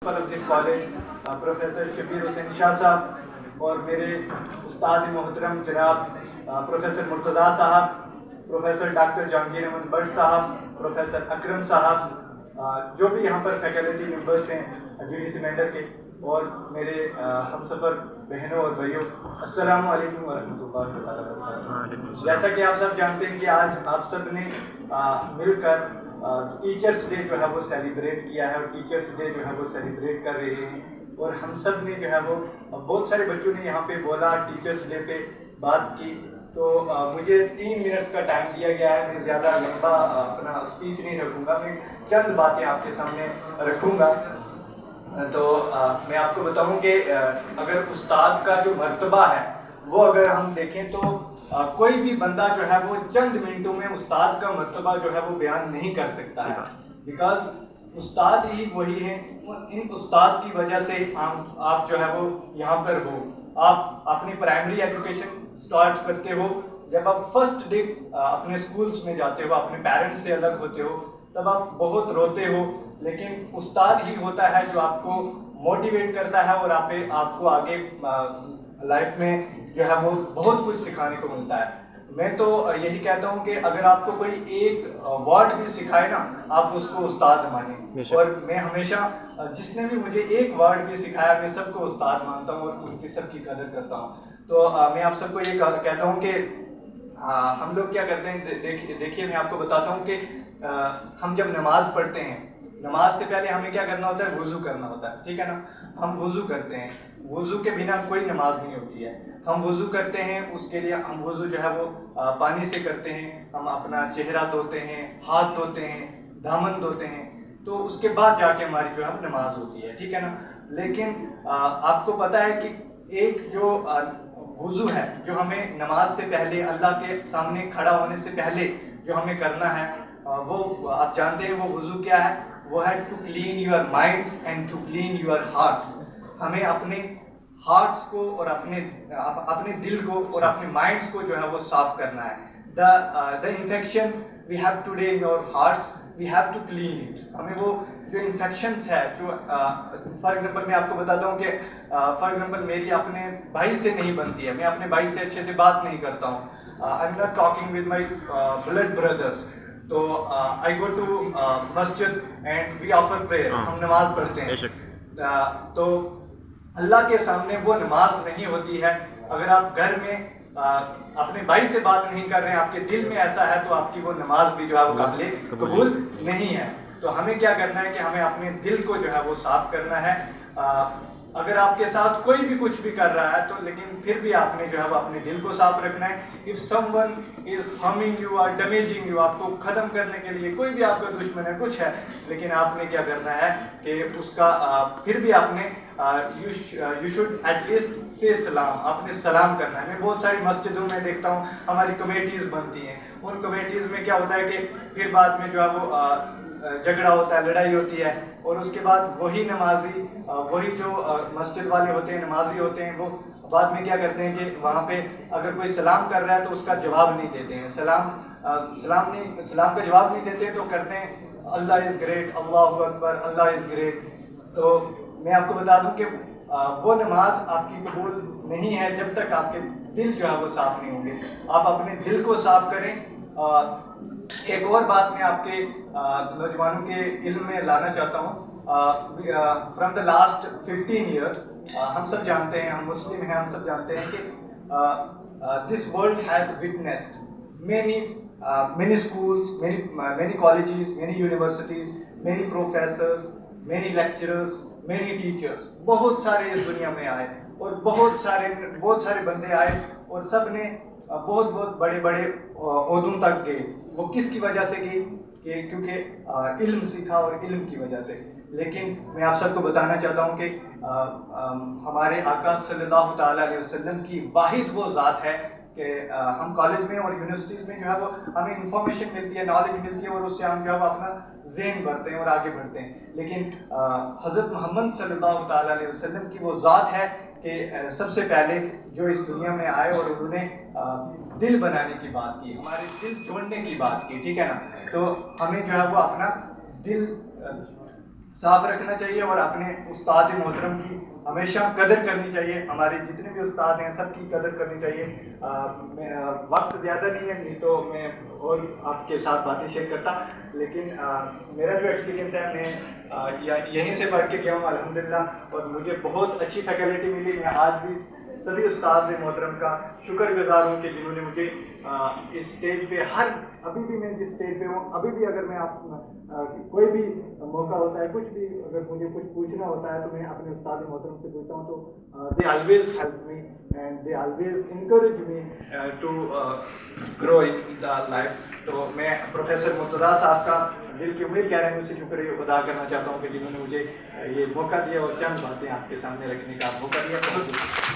Principal of this college professor Shabir Hussain Shah साहब और मेरे उस्ताद मोहतरम जनाब प्रोफेसर मुर्तज़ा साहब, प्रोफेसर डॉक्टर जहांगीर अहमद बट साहब, प्रोफेसर अकरम साहब, जो भी यहाँ पर फैकल्टी मेंबर्स हैं GDC मेंटर के, और मेरे हमसफ़र बहनों और भाइयों, अस्सलामु अलैकुम वरहमतुल्लाहि वबरकातुहू। जैसा कि आप सब जानते हैं कि आज आप सब ने मिलकर टीचर्स डे जो है वो सेलिब्रेट किया है और टीचर्स डे जो है वो सेलिब्रेट कर रहे हैं। और हम सब ने जो है वो बहुत सारे बच्चों ने यहाँ पे बोला, टीचर्स डे पे बात की, तो मुझे 3 मिनट्स का टाइम दिया गया है। मैं ज़्यादा लंबा अपना स्पीच नहीं रखूँगा, मैं चंद बातें आपके सामने रखूँगा। तो मैं आपको बताऊँ कि अगर उस्ताद का जो मर्तबा है वो अगर हम देखें तो कोई भी बंदा जो है वो चंद मिनटों में उस्ताद का मर्तबा जो है वो बयान नहीं कर सकता है, बिकॉज उस्ताद ही वही हैं। इन उस्ताद की वजह से आप जो है वो यहाँ पर हो। आप अपनी प्राइमरी एजुकेशन स्टार्ट करते हो, जब आप फर्स्ट डे अपने स्कूल्स में जाते हो, अपने पेरेंट्स से अलग होते हो, तब आप बहुत रोते हो, लेकिन उस्ताद ही होता है जो आपको मोटिवेट करता है और आपको आगे लाइफ में जो है वो बहुत कुछ सिखाने को मिलता है। मैं तो यही कहता हूँ कि अगर आपको कोई एक वर्ड भी सिखाए ना, आप उसको उस्ताद माने। और मैं हमेशा जिसने भी मुझे एक वर्ड भी सिखाया, मैं सबको उस्ताद मानता हूँ और उनकी सबकी कदर करता हूँ। तो मैं आप सबको ये कहता हूँ कि हम लोग क्या करते हैं, देखिए मैं आपको बताता हूँ कि हम जब नमाज पढ़ते हैं, नमाज से पहले हमें क्या करना होता है, वुज़ू करना होता है, ठीक है ना। हम वुज़ू करते हैं, वुज़ू के बिना कोई नमाज नहीं होती है। हम वुज़ू करते हैं, उसके लिए हम वुज़ू जो है वो पानी से करते हैं। हम अपना चेहरा धोते हैं, हाथ धोते हैं, दामन धोते हैं, तो उसके बाद जाके हमारी जो है नमाज होती है, ठीक है ना। लेकिन आपको पता है कि एक जो वुज़ू है, जो हमें नमाज से पहले, अल्लाह के सामने खड़ा होने से पहले जो हमें करना है, वो आप जानते हैं वो वुज़ू क्या है? वो है to clean your minds and to clean your hearts. हमें अपने हार्ट्स को और अपने दिल को और अपने माइंड्स को जो है वो साफ करना है। The infection we have today in our hearts, we have to clean it. हमें वो जो इन्फेक्शंस है, जो फॉर एग्जांपल मैं आपको बताता हूँ कि फॉर एग्जांपल मेरी अपने भाई से नहीं बनती है, मैं अपने भाई से अच्छे से बात नहीं करता हूँ। I am not talking with my blood brothers. तो आई गो टू मस्जिद एंड वी ऑफर प्रेयर, हम नमाज पढ़ते हैं। तो अल्लाह के सामने वो नमाज नहीं होती है अगर आप घर में अपने भाई से बात नहीं कर रहे हैं, आपके दिल में ऐसा है, तो आपकी वो नमाज भी जो है वो काबिल कबूल नहीं है। तो हमें क्या करना है कि हमें अपने दिल को जो है वो साफ करना है। अगर आपके साथ कोई भी कुछ भी कर रहा है तो लेकिन फिर भी आपने जो है वो अपने दिल को साफ रखना है। If someone is harming you और डैमेजिंग यू, आपको ख़त्म करने के लिए कोई भी आपका दुश्मन है, कुछ है, लेकिन आपने क्या करना है कि उसका फिर भी आपने यू शुड एटलीस्ट से सलाम, आपने सलाम करना है। मैं बहुत सारी मस्जिदों में देखता हूँ हमारी कमेटीज़ बनती हैं, उन कमेटीज़ में क्या होता है कि फिर बाद में जो है वो झगड़ा होता है, लड़ाई होती है, और उसके बाद वही नमाजी, वही जो मस्जिद वाले होते हैं, नमाजी होते हैं, वो बाद में क्या करते हैं कि वहाँ पे अगर कोई सलाम कर रहा है तो उसका जवाब नहीं देते हैं, सलाम का जवाब नहीं देते हैं, तो करते हैं अल्लाह इज़ ग्रेट, अल्लाहु अकबर, अल्लाह इज़ ग्रेट। तो मैं आपको बता दूं कि वो नमाज आपकी कबूल नहीं है जब तक आपके दिल जो है वो साफ़ नहीं होंगे। आप अपने दिल को साफ़ करें। एक और बात मैं आपके नौजवानों के इल्म में लाना चाहता हूँ। फ्रॉम द लास्ट 15 ईयर्स हम सब जानते हैं, हम मुस्लिम हैं, हम सब जानते हैं कि this world has witnessed many schools, many colleges, many universities, many professors, many lecturers, many teachers। बहुत सारे इस दुनिया में आए और बहुत सारे बंदे आए और सब ने बहुत बड़े ओहदों तक गए। वो किसकी वजह से गए? कि क्योंकि इल्म सीखा और इल्म की वजह से। लेकिन मैं आप सबको बताना चाहता हूँ कि हमारे आका सल्लल्लाहु तआला अलैहि वसल्लम की वाहिद वो ज़ात है कि हम कॉलेज में और यूनिवर्सिटीज़ में जो है वो हमें इंफॉर्मेशन मिलती है, नॉलेज मिलती है, और उससे हम जो है वो अपना ज़हन बढ़ते हैं और आगे बढ़ते हैं। लेकिन हज़रत मोहम्मद सल्लल्लाहु तआला अलैहि वसल्लम की वो ज़ात है कि सबसे पहले जो इस दुनिया में आए और उन्होंने दिल बनाने की बात की, हमारे दिल जोड़ने की बात की, ठीक है ना। तो हमें जो है वो अपना दिल صاف رکھنا چاہیے اور اپنے استاد محترم کی ہمیشہ قدر کرنی چاہیے. ہمارے جتنے بھی استاد ہیں سب کی قدر کرنی چاہیے. وقت زیادہ نہیں ہے، نہیں تو میں اور آپ کے ساتھ باتیں شیئر کرتا، لیکن میرا جو ایکسپیرینس ہے میں یہیں سے پڑھ کے گیا ہوں الحمدللہ، اور مجھے بہت اچھی فیکلٹی ملی. میں آج بھی سبھی استاد محترم کا شکر گزار ہوں کہ جنہوں نے مجھے اس اسٹیج پہ ابھی بھی میں جس اسٹیج پہ ہوں، ابھی بھی اگر میں کوئی بھی موقع ہوتا ہے، کچھ بھی اگر مجھے کچھ پوچھنا ہوتا ہے تو میں اپنے استاد محترم سے پوچھتا ہوں. تو they always help me and they always encourage me to grow in the life. تو میں پروفیسر مرتضیٰ صاحب کا دل کی امید کہہ رہے ہیں، اسے شکریہ ادا کرنا چاہتا ہوں کہ جنہوں نے مجھے یہ موقع دیا اور چند باتیں آپ کے سامنے رکھنے کا موقع دیا. بہت